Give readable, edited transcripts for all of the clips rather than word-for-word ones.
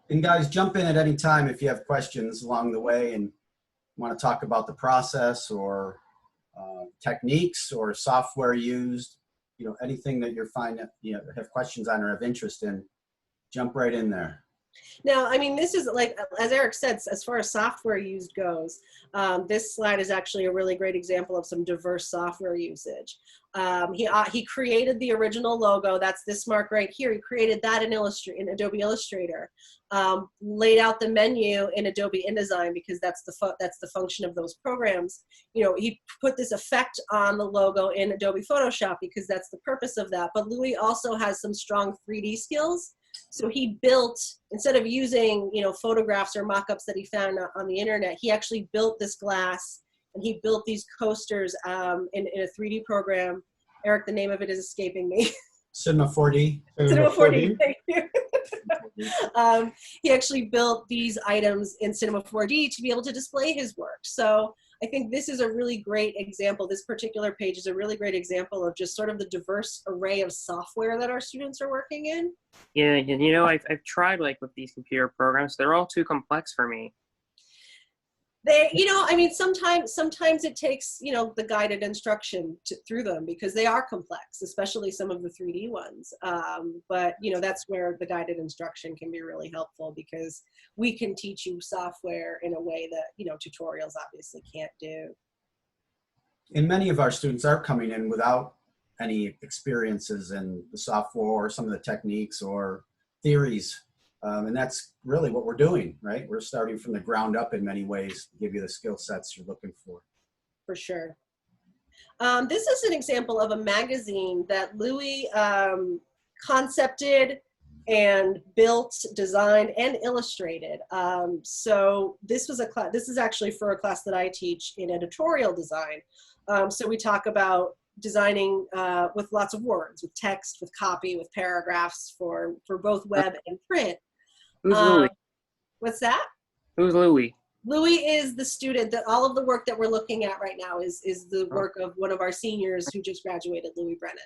And guys, jump in at any time if you have questions along the way and want to talk about the process or techniques or software used, anything that you're finding, have questions on or have interest in, jump right in there. Now, I mean, this is like, as Eric said, as far as software used goes, this slide is actually a really great example of some diverse software usage. He created the original logo. That's this mark right here. He created that in Adobe Illustrator. Laid out the menu in Adobe InDesign because that's the function of those programs. He put this effect on the logo in Adobe Photoshop because that's the purpose of that. But Louis also has some strong 3D skills. So he built, instead of using, photographs or mock-ups that he found on the internet, he actually built this glass and he built these coasters in a 3D program. Eric, the name of it is escaping me. Cinema 4D. Cinema 4D, thank you. He actually built these items in Cinema 4D to be able to display his work. So I think this is a really great example. This particular page is a really great example of just sort of the diverse array of software that our students are working in. Yeah, I've tried like with these computer programs. They're all too complex for me. I mean, sometimes it takes, the guided instruction through them because they are complex, especially some of the 3D ones. But, that's where the guided instruction can be really helpful because we can teach you software in a way that, tutorials obviously can't do. And many of our students are coming in without any experiences in the software or some of the techniques or theories. And that's really what we're doing, right? We're starting from the ground up in many ways to give you the skill sets you're looking for. For sure. This is an example of a magazine that Louis concepted and built, designed, and illustrated. So this was a class. This is actually for a class that I teach in editorial design. So we talk about designing with lots of words, with text, with copy, with paragraphs for both web and print. Who's Louis? What's that? Who's Louis? Louis is the student that all of the work that we're looking at right now is the work of one of our seniors who just graduated, Louis Brennan.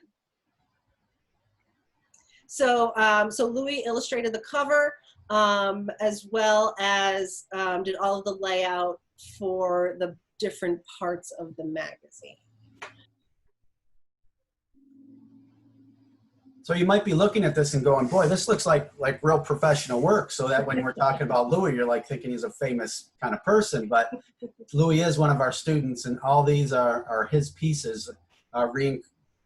So, so Louis illustrated the cover as well as did all of the layout for the different parts of the magazine. So you might be looking at this and going, boy, this looks like real professional work. So that when we're talking about Louis, you're like thinking he's a famous kind of person. But Louis is one of our students, and all these are his pieces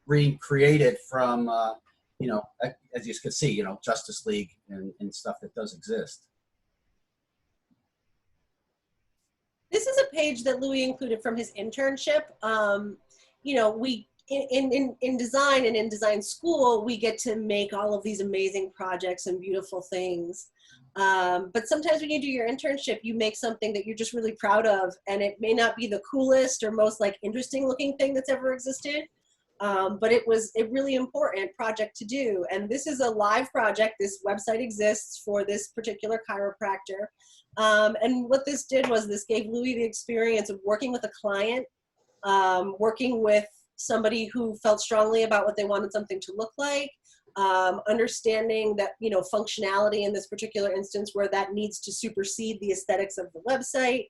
recreated from, as you can see, Justice League and stuff that does exist. This is a page that Louis included from his internship. In design and in design school, we get to make all of these amazing projects and beautiful things. But sometimes when you do your internship, you make something that you're just really proud of, and it may not be the coolest or most interesting looking thing that's ever existed. But it was a really important project to do. And this is a live project. This website exists for this particular chiropractor. And what this did was this gave Louis the experience of working with a client, working with somebody who felt strongly about what they wanted something to look like, understanding that, functionality in this particular instance where that needs to supersede the aesthetics of the website,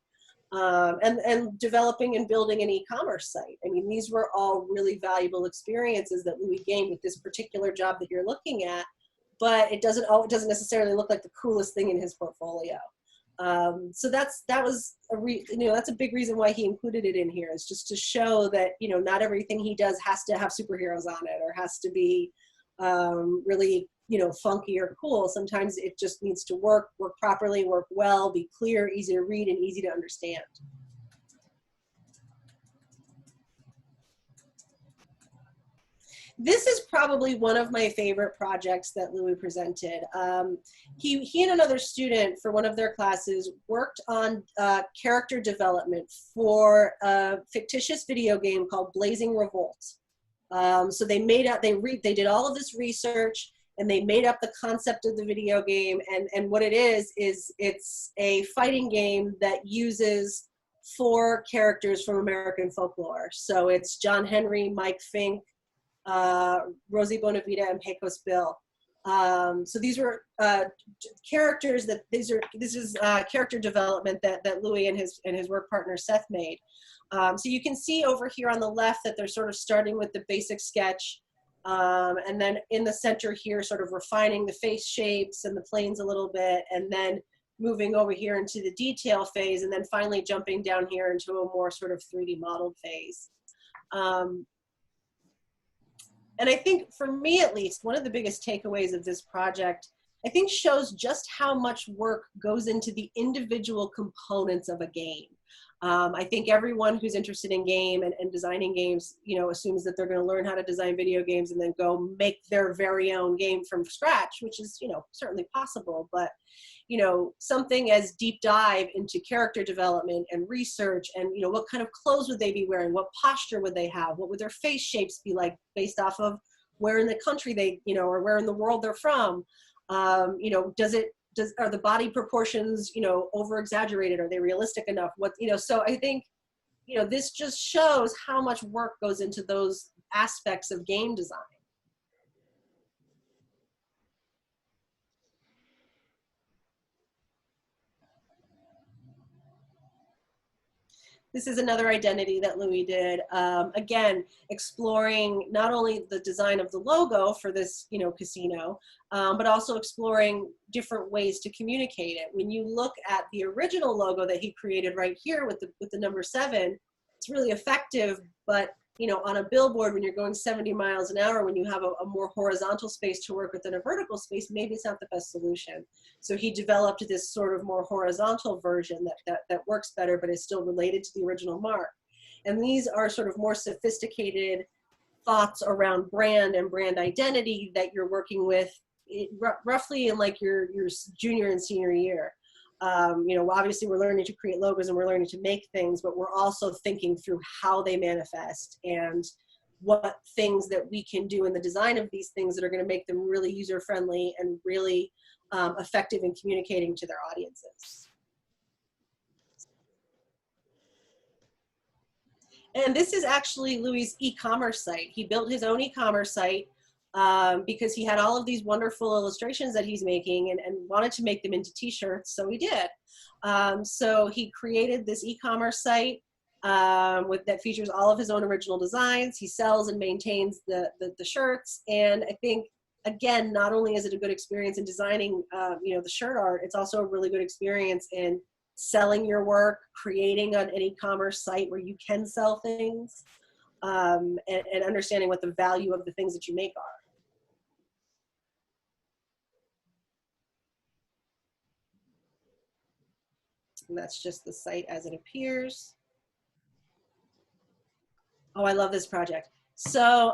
and developing and building an e-commerce site. I mean, these were all really valuable experiences that Louis gained with this particular job that you're looking at, but it doesn't necessarily look like the coolest thing in his portfolio. So that's a big reason why he included it in here, is just to show that, not everything he does has to have superheroes on it or has to be really, funky or cool. Sometimes it just needs to work properly, work well, be clear, easy to read, and easy to understand. This is probably one of my favorite projects that Louis presented. He and another student for one of their classes worked on character development for a fictitious video game called Blazing Revolt. So they did all of this research and they made up the concept of the video game. And what it is it's a fighting game that uses 4 characters from American folklore. So it's John Henry, Mike Fink, Rosie Bonavita, and Pecos Bill. So these were characters that this is character development that Louis and his work partner Seth made. So you can see over here on the left that they're sort of starting with the basic sketch, and then in the center here, sort of refining the face shapes and the planes a little bit, and then moving over here into the detail phase, and then finally jumping down here into a more sort of 3D modeled phase. And I think for me, at least, one of the biggest takeaways of this project, I think shows just how much work goes into the individual components of a game. I think everyone who's interested in game and designing games, you know, assumes that they're going to learn how to design video games and then go make their very own game from scratch, which is, you know, certainly possible. But, you know, something as deep dive into character development and research and, you know, what kind of clothes would they be wearing? What posture would they have? What would their face shapes be like based off of where in the country they, you know, or where in the world they're from? You know, are the body proportions, you know, over exaggerated? Are they realistic enough? What, you know, so I think, you know, this just shows how much work goes into those aspects of game design. This is another identity that Louis did. Again, exploring not only the design of the logo for this, you know, casino, but also exploring different ways to communicate it. When you look at the original logo that he created right here with the number 7, it's really effective, but, you know, on a billboard, when you're going 70 miles an hour, when you have a more horizontal space to work with than a vertical space, maybe it's not the best solution. So he developed this sort of more horizontal version that works better, but is still related to the original mark. And these are sort of more sophisticated thoughts around brand and brand identity that you're working with roughly in like your junior and senior year. You know, obviously we're learning to create logos and we're learning to make things, but we're also thinking through how they manifest and what things that we can do in the design of these things that are going to make them really user-friendly and really effective in communicating to their audiences. And this is actually Louis' e-commerce site. He built his own e-commerce site because he had all of these wonderful illustrations that he's making and wanted to make them into t-shirts, so he did. So he created this e-commerce site that features all of his own original designs. He sells and maintains the shirts, and I think, again, not only is it a good experience in designing you know, the shirt art, it's also a really good experience in selling your work, creating an e-commerce site where you can sell things, and understanding what the value of the things that you make are. And that's just the site as it appears. Oh, I love this project. So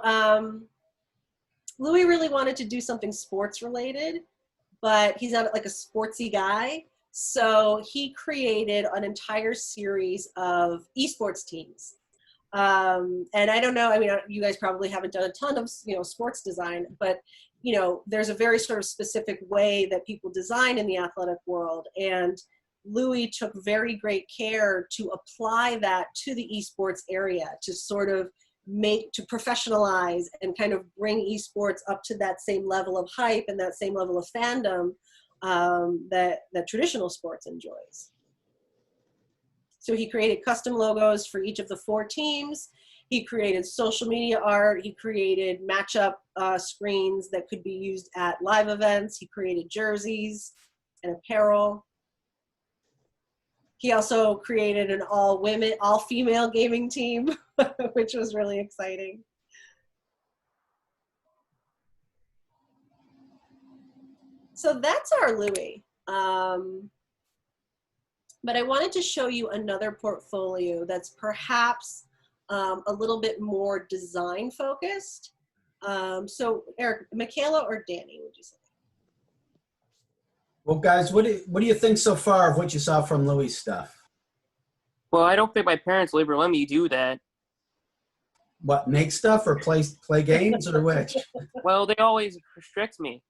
Louis really wanted to do something sports related, but he's not like a sportsy guy. So he created an entire series of esports teams. And I don't know, I mean, you guys probably haven't done a ton of, you know, sports design, but, you know, there's a very sort of specific way that people design in the athletic world. And Louis took very great care to apply that to the esports area, to sort of to professionalize and kind of bring esports up to that same level of hype and that same level of fandom that traditional sports enjoys. So he created custom logos for each of the 4 teams. He created social media art. He created matchup screens that could be used at live events. He created jerseys and apparel. He also created an all-female gaming team, which was really exciting. So that's our Louis. But I wanted to show you another portfolio that's perhaps a little bit more design focused. So Eric, Michaela or Danny, would you say? Well, guys, what do you think so far of what you saw from Louis' stuff? Well, I don't think my parents will ever let me do that. What, make stuff or play games or which? Well, they always restrict me.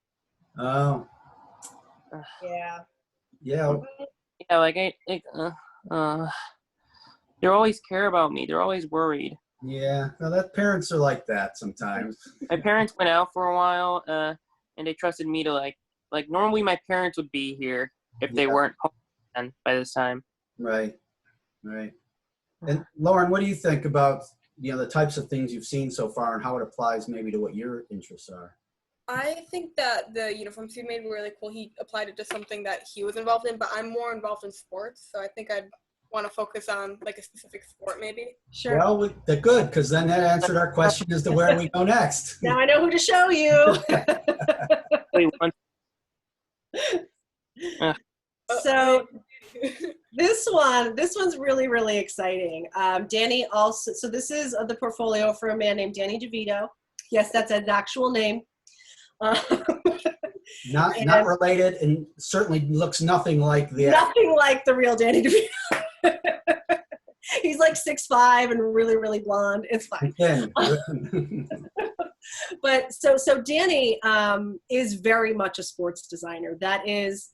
Oh. Yeah. Yeah. Yeah, like they always care about me. They're always worried. Yeah. No, that parents are like that sometimes. My parents went out for a while. and they trusted me to like normally my parents would be here if they weren't home then by this time. Right. Right. And Lauren, what do you think about, the types of things you've seen so far and how it applies maybe to what your interests are? I think that the uniforms he made were really cool. He applied it to something that he was involved in, but I'm more involved in sports, so I think I'd want to focus on like a specific sport maybe. Sure. Well, they're good, because then that answered our question as to where we go next. Now I know who to show you. Wait, one- So this one's really, really exciting. Danny also, so this is the portfolio for a man named Danny DeVito. Yes, that's an actual name. Not related, and certainly looks nothing like the Nothing like the real Danny DeVito. He's like 6'5" and really, really blonde. It's fine. But so Danny is very much a sports designer. That is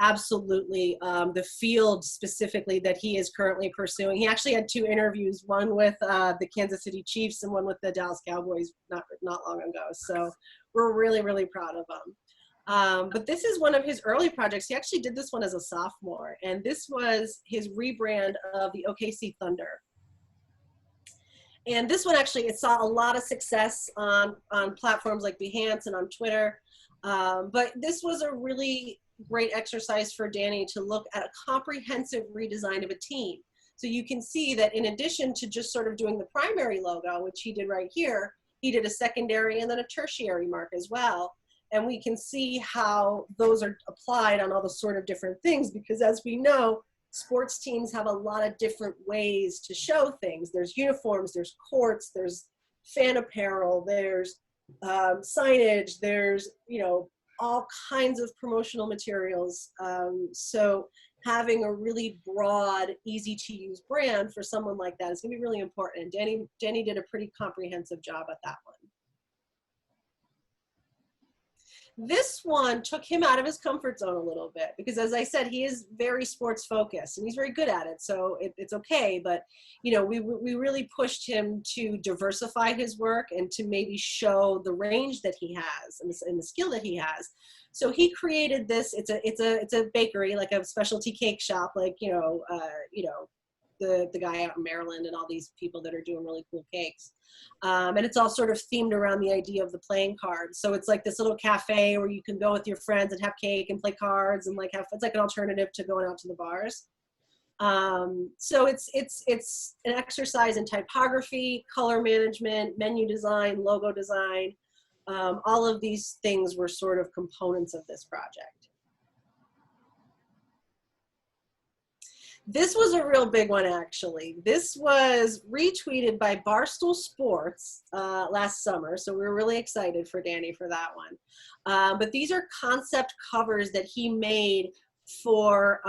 absolutely the field specifically that he is currently pursuing. He actually had 2 interviews, one with the Kansas City Chiefs and one with the Dallas Cowboys not long ago. So we're really, really proud of him. But this is one of his early projects. He actually did this one as a sophomore, and this was his rebrand of the OKC Thunder. And this one actually, it saw a lot of success on platforms like Behance and on Twitter. But this was a really great exercise for Danny to look at a comprehensive redesign of a team. So you can see that in addition to just sort of doing the primary logo, which he did right here, he did a secondary and then a tertiary mark as well. And we can see how those are applied on all the sort of different things, because as we know, sports teams have a lot of different ways to show things. There's uniforms, there's courts, there's fan apparel, there's signage, there's, all kinds of promotional materials. So having a really broad, easy to use brand for someone like that is gonna be really important. And Danny did a pretty comprehensive job at that one. This one took him out of his comfort zone a little bit, because as I said, he is very sports focused and he's very good at it. So it's okay, but we really pushed him to diversify his work and to maybe show the range that he has and the skill that he has. So he created this, it's a bakery, like a specialty cake shop, like, the guy out in Maryland and all these people that are doing really cool cakes. And it's all sort of themed around the idea of the playing cards. So it's like this little cafe where you can go with your friends and have cake and play cards and it's like an alternative to going out to the bars. So it's an exercise in typography, color management, menu design, logo design. All of these things were sort of components of this project. This was a real big one, actually. This was retweeted by Barstool Sports last summer, so we were really excited for Danny for that one. But these are concept covers that he made for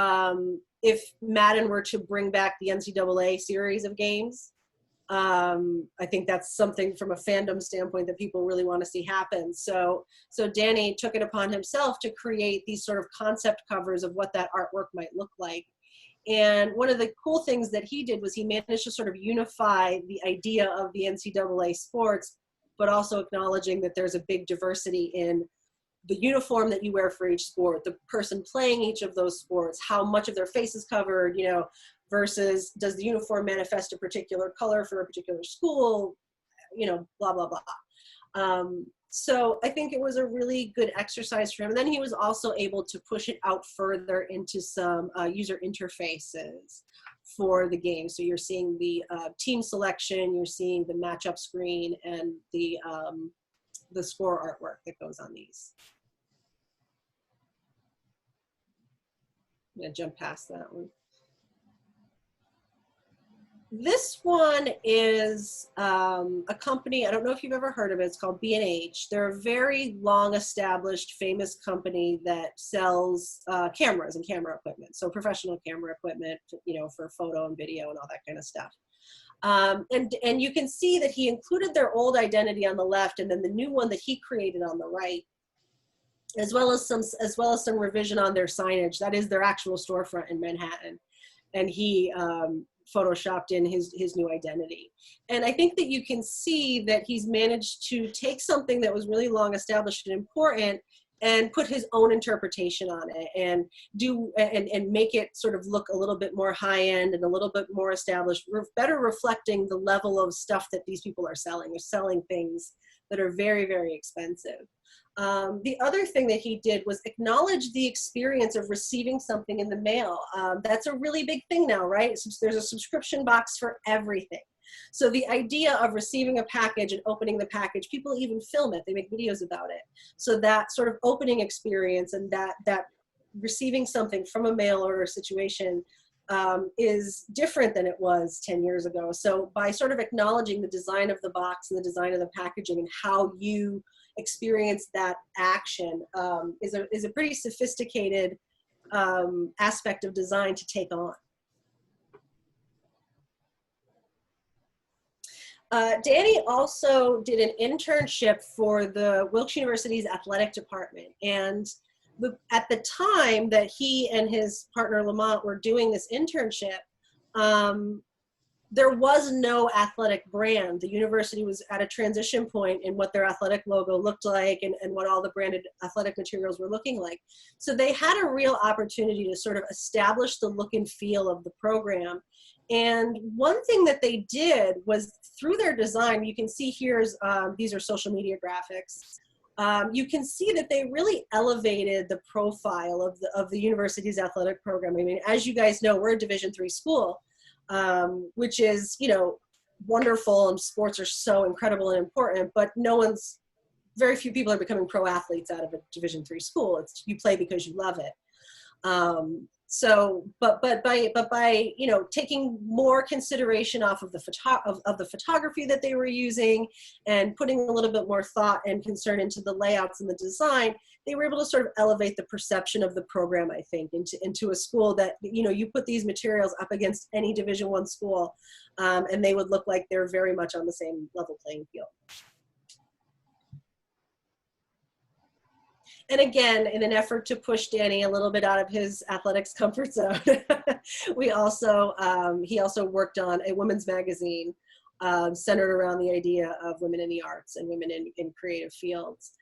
if Madden were to bring back the NCAA series of games. I think that's something from a fandom standpoint that people really want to see happen. So Danny took it upon himself to create these sort of concept covers of what that artwork might look like. And one of the cool things that he did was he managed to sort of unify the idea of the NCAA sports, but also acknowledging that there's a big diversity in the uniform that you wear for each sport, the person playing each of those sports, how much of their face is covered, versus does the uniform manifest a particular color for a particular school, blah, blah, blah. So I think it was a really good exercise for him. And then he was also able to push it out further into some user interfaces for the game. So you're seeing the team selection, you're seeing the matchup screen, and the score artwork that goes on these. I'm gonna jump past that one. This one is a company, I don't know if you've ever heard of it, it's called B&H. They're a very long established, famous company that sells cameras and camera equipment. So professional camera equipment, for photo and video and all that kind of stuff. And you can see that he included their old identity on the left and then the new one that he created on the right, as well as some revision on their signage. That is their actual storefront in Manhattan. and he photoshopped in his new identity. And I think that you can see that he's managed to take something that was really long established and important and put his own interpretation on it, and make it sort of look a little bit more high end and a little bit more established, better reflecting the level of stuff that these people are selling. They're selling things that are very, very expensive. The other thing that he did was acknowledge the experience of receiving something in the mail. That's a really big thing now, right? There's a subscription box for everything. So the idea of receiving a package and opening the package, people even film it, they make videos about it. So that sort of opening experience and that receiving something from a mail order situation is different than it was 10 years ago. So by sort of acknowledging the design of the box and the design of the packaging and how you experience that action is a pretty sophisticated aspect of design to take on. Danny also did an internship for the Wilkes University's athletic department. And at the time that he and his partner Lamont were doing this internship, there was no athletic brand. The university was at a transition point in what their athletic logo looked like and what all the branded athletic materials were looking like. So they had a real opportunity to sort of establish the look and feel of the program. And one thing that they did was through their design, you can see here's, these are social media graphics. You can see that they really elevated the profile of the university's athletic program. I mean, as you guys know, we're a Division III school, which is, you know, wonderful, and sports are so incredible and important, but very few people are becoming pro athletes out of a Division III school. You play because you love it. But by you know, taking more consideration off of the photography that they were using and putting a little bit more thought and concern into the layouts and the design, they were able to sort of elevate the perception of the program, I think, into a school that, you know, you put these materials up against any Division I school, and they would look like they're very much on the same level playing field. And again, in an effort to push Danny a little bit out of his athletics comfort zone, he also worked on a women's magazine centered around the idea of women in the arts and women in creative fields.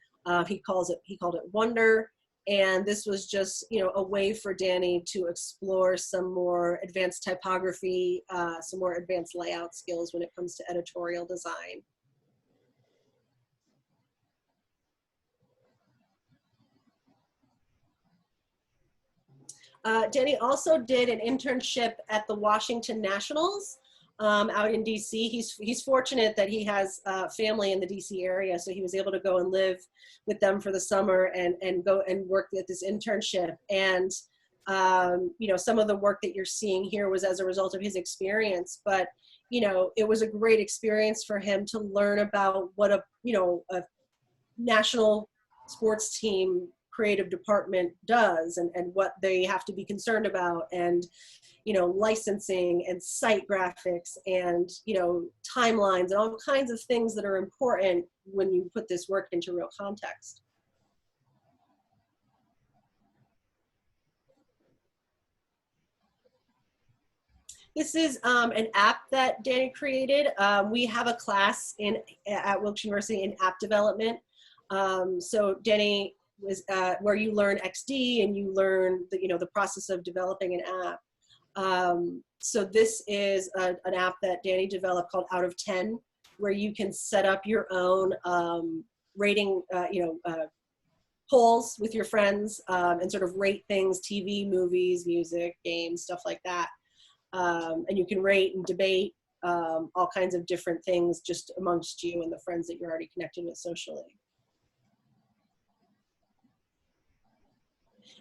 He called it Wonder, and this was just, you know, a way for Danny to explore some more advanced typography, some more advanced layout skills when it comes to editorial design. Danny also did an internship at the Washington Nationals out in DC. He's fortunate that he has family in the DC area, so he was able to go and live with them for the summer and go and work at this internship. And you know, some of the work that you're seeing here was as a result of his experience, but you know, it was a great experience for him to learn about what a national sports team creative department does and what they have to be concerned about, and you know, licensing and site graphics and, you know, timelines and all kinds of things that are important when you put this work into real context. This is an app that Danny created. We have a class at Wilkes University in app development. So Danny was where you learn XD and you learn the process of developing an app. So this is an app that Danny developed called Out of 10, where you can set up your own rating, polls with your friends and sort of rate things: TV, movies, music, games, stuff like that. And you can rate and debate all kinds of different things just amongst you and the friends that you're already connected with socially.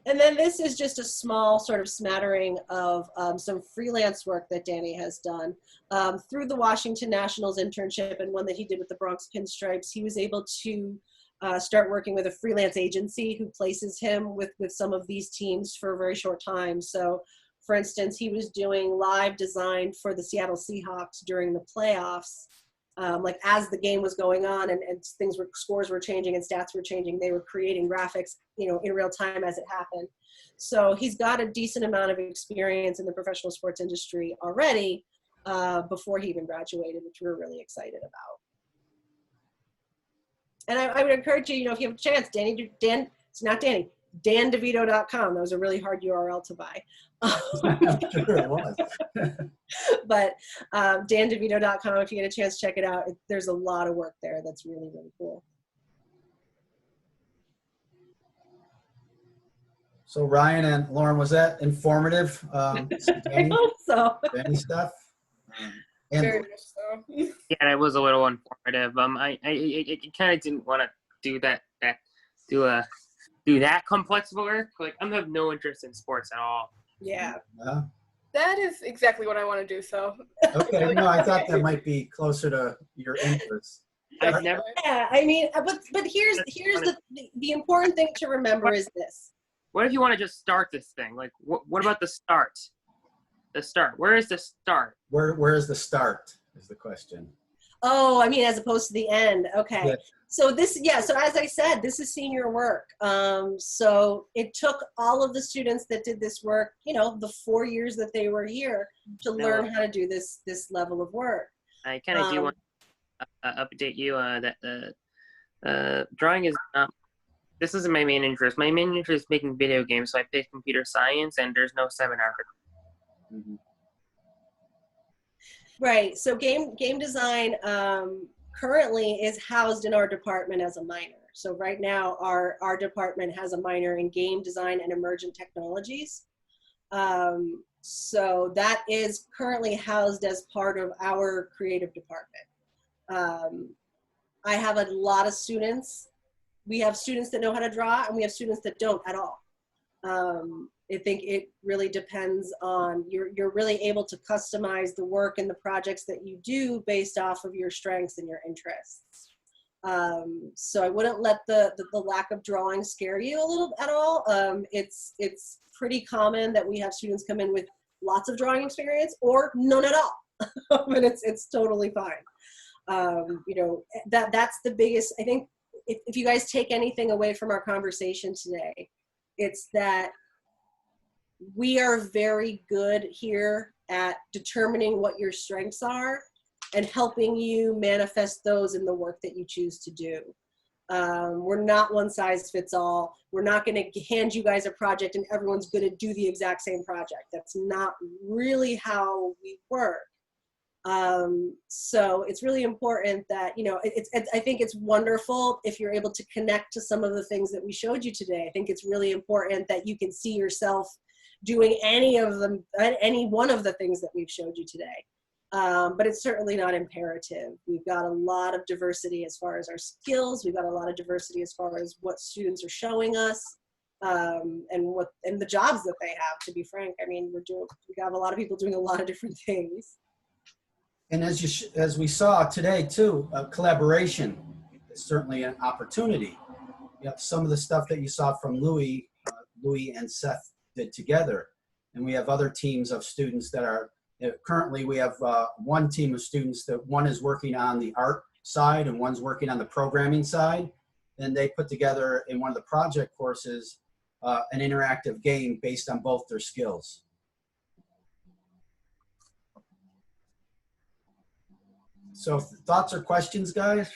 And then this is just a small sort of smattering of some freelance work that Danny has done. Through the Washington Nationals internship and one that he did with the Bronx Pinstripes, he was able to start working with a freelance agency who places him with some of these teams for a very short time. So for instance, he was doing live design for the Seattle Seahawks during the playoffs like as the game was going on and scores were changing and stats were changing, they were creating graphics, you know, in real time as it happened. So he's got a decent amount of experience in the professional sports industry already before he even graduated, which we're really excited about. And I would encourage you, you know, if you have a chance, DanDeVito.com. That was a really hard URL to buy. I'm sure it was. But DanDeVito.com, if you get a chance, check it out. There's a lot of work there that's really, really cool. So Ryan and Lauren, was that informative? I hope so. Any stuff? And Very much so. Yeah, it was a little informative. I kind of didn't want to do that complex of work. Like, I have no interest in sports at all. Yeah. That is exactly what I want to do. So. Okay, no, I thought that might be closer to your interests. I've never. Yeah, I mean, but here's the important thing to remember is this. What if you want to just start this thing? Like, what about the start? The start. Where is the start? Where is the start is the question. Oh, I mean, as opposed to the end. Okay. Yeah. So so as I said, this is senior work. So it took all of the students that did this work, you know, the 4 years that they were here to learn how to do this level of work. I kind of do want to update you that drawing is not. This isn't my main interest. My main interest is making video games, so I picked computer science, and there's no seminar for. Mm-hmm. Right. So game design currently is housed in our department as a minor. So right now our department has a minor in game design and emergent technologies. So that is currently housed as part of our creative department. I have a lot of students. We have students that know how to draw, and we have students that don't at all. I think it really depends on, you're really able to customize the work and the projects that you do based off of your strengths and your interests. So I wouldn't let the lack of drawing scare you a little at all. It's pretty common that we have students come in with lots of drawing experience or none at all, but it's totally fine. You know, that's the biggest, I think, if you guys take anything away from our conversation today, it's that we are very good here at determining what your strengths are and helping you manifest those in the work that you choose to do. We're not one size fits all. We're not going to hand you guys a project and everyone's going to do the exact same project. That's not really how we work. So it's really important that, you know, I think it's wonderful if you're able to connect to some of the things that we showed you today. I think it's really important that you can see yourself doing any one of the things that we've showed you today. But it's certainly not imperative. We've got a lot of diversity as far as our skills. We've got a lot of diversity as far as what students are showing us, and the jobs that they have, to be frank. I mean, we have a lot of people doing a lot of different things. And as we saw today too, collaboration is certainly an opportunity. You know, some of the stuff that you saw from Louis and Seth did together, and we have other teams of students that are currently. We have one team of students that one is working on the art side and one's working on the programming side, and they put together in one of the project courses an interactive game based on both their skills. So thoughts or questions, guys?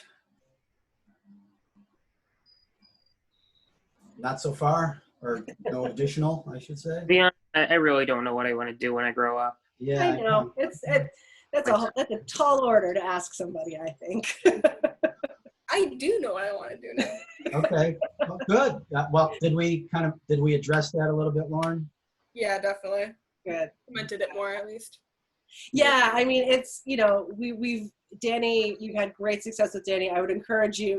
Not so far, or no additional, I should say. To be honest, I really don't know what I want to do when I grow up. Yeah, I know. That's a tall order to ask somebody, I think. I do know what I want to do now. Okay, well, good. Well, did we address that a little bit, Lauren? Yeah, definitely. Good. Commented it more, at least. Yeah, I mean, it's, you know, Danny, you've had great success with Danny. I would encourage you.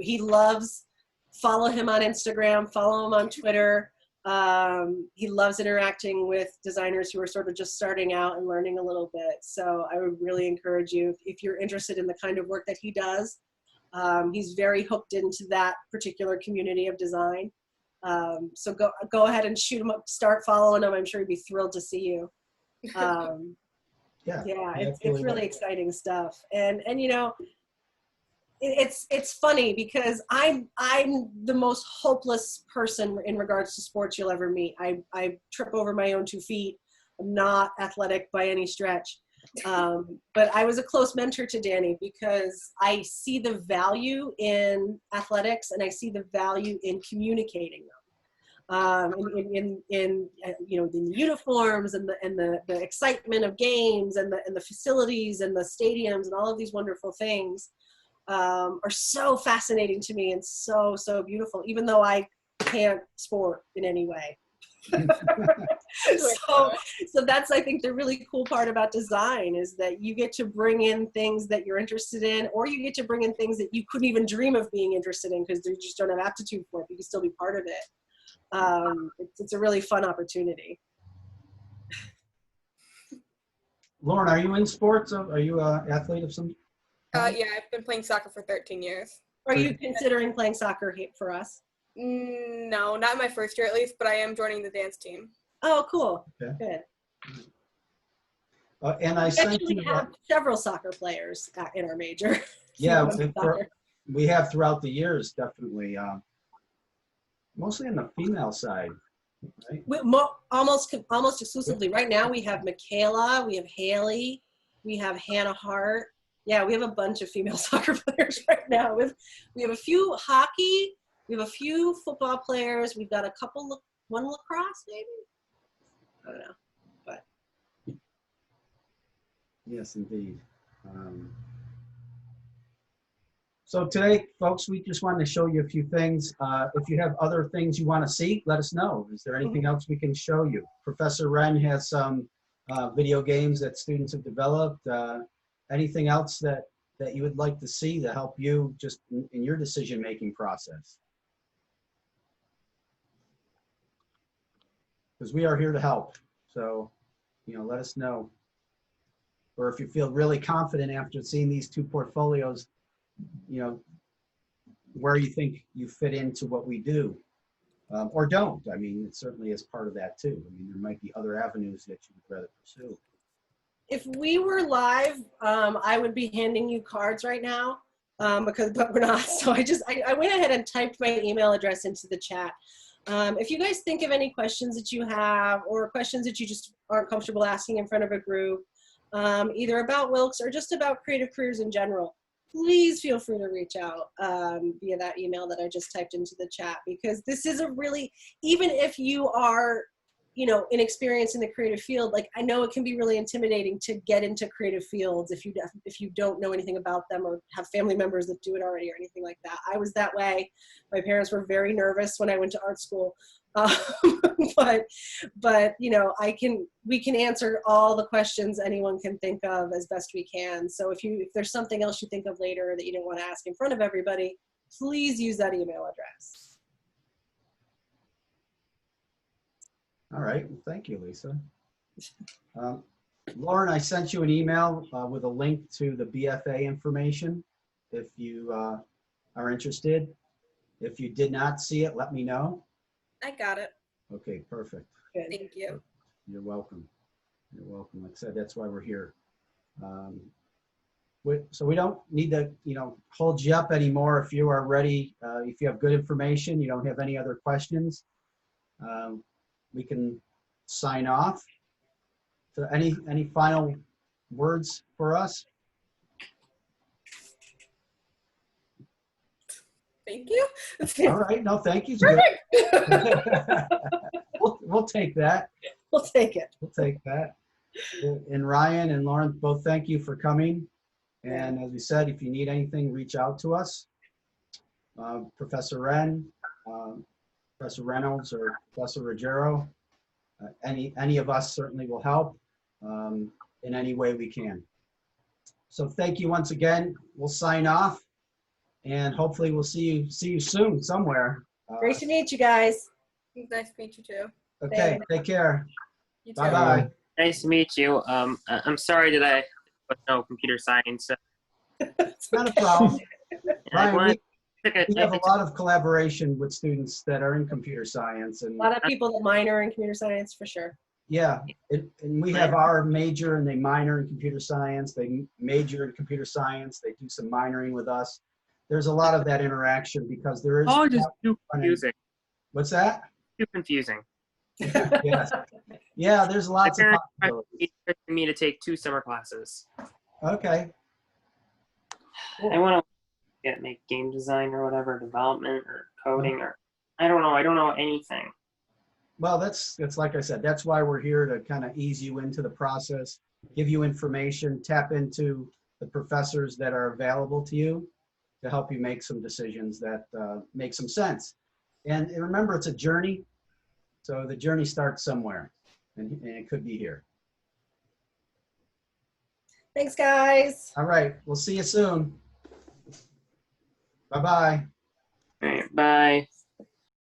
Follow him on Instagram, follow him on Twitter. He loves interacting with designers who are sort of just starting out and learning a little bit. So I would really encourage you, if you're interested in the kind of work that he does. He's very hooked into that particular community of design. So go ahead and shoot him up, start following him. I'm sure he'd be thrilled to see you. Yeah, it's really exciting stuff. And you know, it's funny because I'm the most hopeless person in regards to sports you'll ever meet. I trip over my own 2 feet. I'm not athletic by any stretch. But I was a close mentor to Danny because I see the value in athletics and I see the value in communicating them. In you know, the uniforms and the excitement of games and the facilities and the stadiums and all of these wonderful things are so fascinating to me and so beautiful, even though I can't sport in any way. So that's, I think, the really cool part about design is that you get to bring in things that you're interested in, or you get to bring in things that you couldn't even dream of being interested in because you just don't have aptitude for it, but you can still be part of it. It's a really fun opportunity. Lauren, are you in sports? Are you an athlete of some kind? Yeah, I've been playing soccer for 13 years. Are you considering playing soccer for us? No, not in my first year at least, but I am joining the dance team. Oh, cool. Okay. Good. And I We sent actually you. have several soccer players in our major. Yeah, we have throughout the years, definitely. Mostly on the female side, right? Almost exclusively. Right now we have Michaela, we have Haley, we have Hannah Hart. Yeah, we have a bunch of female soccer players right now. We have a few hockey, we have a few football players, we've got a couple, one lacrosse maybe? I don't know, but. Yes, indeed. So today, folks, we just wanted to show you a few things. If you have other things you want to see, let us know. Is there anything else we can show you? Professor Wren has some video games that students have developed. Anything else that you would like to see to help you just in your decision-making process? Because we are here to help. So, you know, let us know. Or if you feel really confident after seeing these 2 portfolios, you know, where you think you fit into what we do, or don't. I mean, it certainly is part of that too. I mean, there might be other avenues that you would rather pursue. If we were live, I would be handing you cards right now, but we're not. So I went ahead and typed my email address into the chat. If you guys think of any questions that you have or questions that you just aren't comfortable asking in front of a group, either about Wilkes or just about creative careers in general, please feel free to reach out via that email that I just typed into the chat, because this is a really, even if you are, you know, inexperienced in the creative field, like I know it can be really intimidating to get into creative fields if you don't know anything about them or have family members that do it already or anything like that. I was that way. My parents were very nervous when I went to art school. But you know, we can answer all the questions anyone can think of as best we can. So if there's something else you think of later that you didn't want to ask in front of everybody, please use that email address. All right, well, thank you, Lisa. Lauren, I sent you an email with a link to the BFA information if you are interested. If you did not see it, let me know. I got it. Okay, perfect. Good. Thank you. You're welcome. You're welcome. Like I said, that's why we're here. So we don't need to, you know, hold you up anymore. If you are ready, if you have good information, you don't have any other questions, we can sign off. So any final words for us? Thank you. All right. No, thank you. We'll take that. We'll take it. We'll take that. And Ryan and Lauren, both thank you for coming. And as we said, if you need anything, reach out to us. Professor Wren, Professor Reynolds, or Professor Ruggiero, any of us certainly will help in any way we can. So thank you once again. We'll sign off. And hopefully we'll see you soon somewhere. Great to meet you guys. Nice to meet you too. Okay, take care. You too. Bye-bye. Nice to meet you. I'm sorry that I no computer science. It's not a problem. Ryan, we have a I lot of collaboration with students that are in computer science. And A lot of people that minor in computer science, for sure. yeah, and we have our major and they minor in computer science. They major in computer science. They do some minoring with us. there's a lot of that interaction because there is. College is too confusing. What's that? Too confusing. Yes. Yeah, there's lots My of parents possibilities. expected me to take 2 summer classes. Okay. Cool. I want to make game design or whatever, development or coding or I don't know. I don't know anything. Well, that's like I said, that's why we're here to kind of ease you into the process, give you information, tap into the professors that are available to you to help you make some decisions that make some sense. And remember, it's a journey. So the journey starts somewhere, and it could be here. Thanks, guys. All right. We'll see you soon. Bye-bye. All right. Bye.